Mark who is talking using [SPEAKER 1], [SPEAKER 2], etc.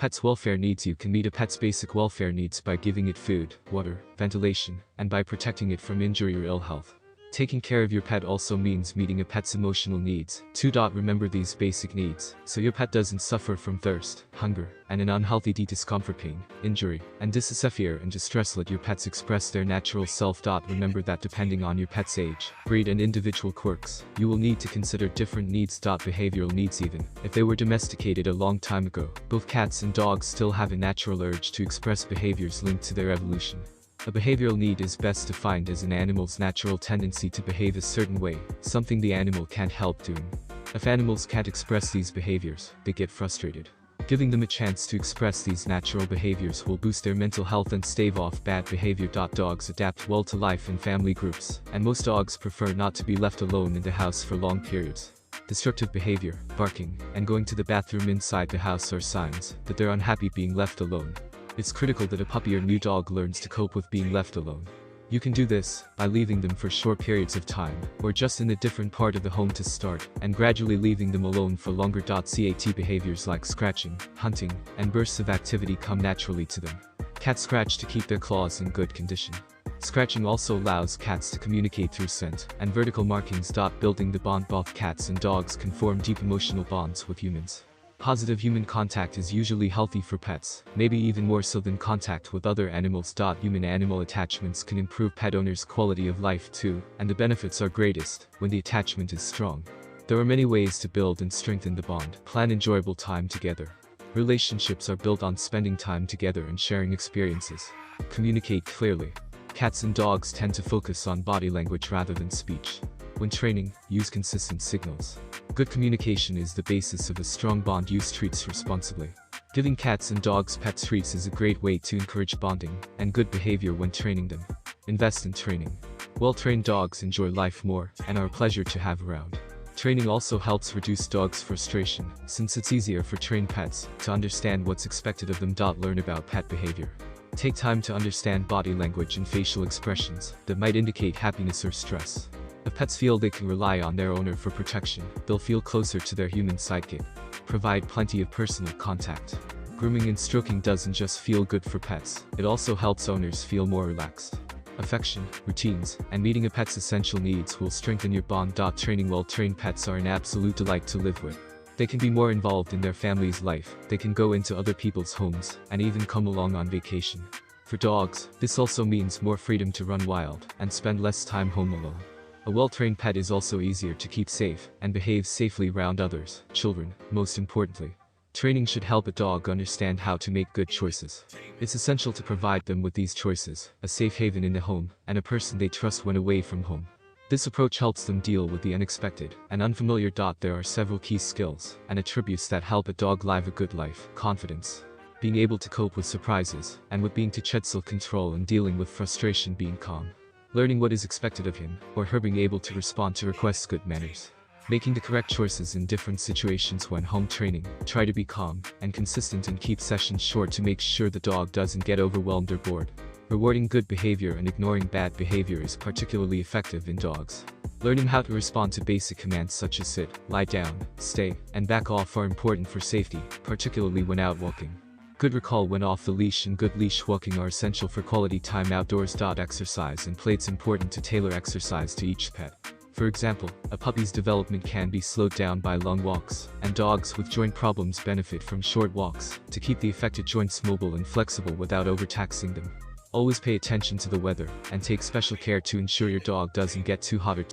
[SPEAKER 1] pet's welfare needs. You can meet a pet's basic welfare needs by giving it food, water, ventilation, and by protecting it from injury or ill health. Taking care of your pet also means meeting a pet's emotional needs. 2. Remember these basic needs, so your pet doesn't suffer from thirst, hunger, and an unhealthy discomfort, pain, injury, and fear and distress. Let your pets express their natural self. Remember that depending on your pet's age, breed, and individual quirks, you will need to consider different needs. Behavioral needs. Even if they were domesticated a long time ago, both cats and dogs still have a natural urge to express behaviors linked to their evolution. A behavioral need is best defined as an animal's natural tendency to behave a certain way, something the animal can't help doing. If animals can't express these behaviors, they get frustrated. Giving them a chance to express these natural behaviors will boost their mental health and stave off bad behavior. Dogs adapt well to life in family groups, and most dogs prefer not to be left alone in the house for long periods. Destructive behavior, barking, and going to the bathroom inside the house are signs that they're unhappy being left alone. It's critical that a puppy or new dog learns to cope with being left alone. You can do this by leaving them for short periods of time, or just in a different part of the home to start, and gradually leaving them alone for longer. Cat behaviors like scratching, hunting, and bursts of activity come naturally to them. Cats scratch to keep their claws in good condition. Scratching also allows cats to communicate through scent and vertical markings. Building the bond. Both cats and dogs can form deep emotional bonds with humans. Positive human contact is usually healthy for pets, maybe even more so than contact with other animals. Human-animal attachments can improve pet owners' quality of life too, and the benefits are greatest when the attachment is strong. There are many ways to build and strengthen the bond. Plan enjoyable time together. Relationships are built on spending time together and sharing experiences. Communicate clearly. Cats and dogs tend to focus on body language rather than speech. When training, use consistent signals. Good communication is the basis of a strong bond. Use treats responsibly. Giving cats and dogs pet treats is a great way to encourage bonding and good behavior when training them. Invest in training. Well-trained dogs enjoy life more and are a pleasure to have around. Training also helps reduce dogs' frustration, since it's easier for trained pets to understand what's expected of them. Learn about pet behavior. Take time to understand body language and facial expressions that might indicate happiness or stress. If pets feel they can rely on their owner for protection, they'll feel closer to their human sidekick. Provide plenty of personal contact. Grooming and stroking doesn't just feel good for pets, it also helps owners feel more relaxed. Affection, routines, and meeting a pet's essential needs will strengthen your bond. Training. Well-trained pets are an absolute delight to live with. They can be more involved in their family's life, they can go into other people's homes, and even come along on vacation. For dogs, this also means more freedom to run wild and spend less time home alone. A well-trained pet is also easier to keep safe and behaves safely around others, children, most importantly. Training should help a dog understand how to make good choices. It's essential to provide them with these choices, a safe haven in the home, and a person they trust when away from home. This approach helps them deal with the unexpected and unfamiliar. There are several key skills and attributes that help a dog live a good life. Confidence. Being able to cope with surprises, and with being to self-control and dealing with frustration. Being calm. Learning what is expected of him or her. Being able to respond to requests. Good manners. Making the correct choices in different situations when home training. Try to be calm and consistent and keep sessions short to make sure the dog doesn't get overwhelmed or bored. Rewarding good behavior and ignoring bad behavior is particularly effective in dogs. Learning how to respond to basic commands such as sit, lie down, stay, and back off are important for safety, particularly when out walking. Good recall when off the leash and good leash walking are essential for quality time outdoors. Exercise and play. It's important to tailor exercise to each pet. For example, a puppy's development can be slowed down by long walks, and dogs with joint problems benefit from short walks to keep the affected joints mobile and flexible without overtaxing them. Always pay attention to the weather and take special care to ensure your dog doesn't get too hot or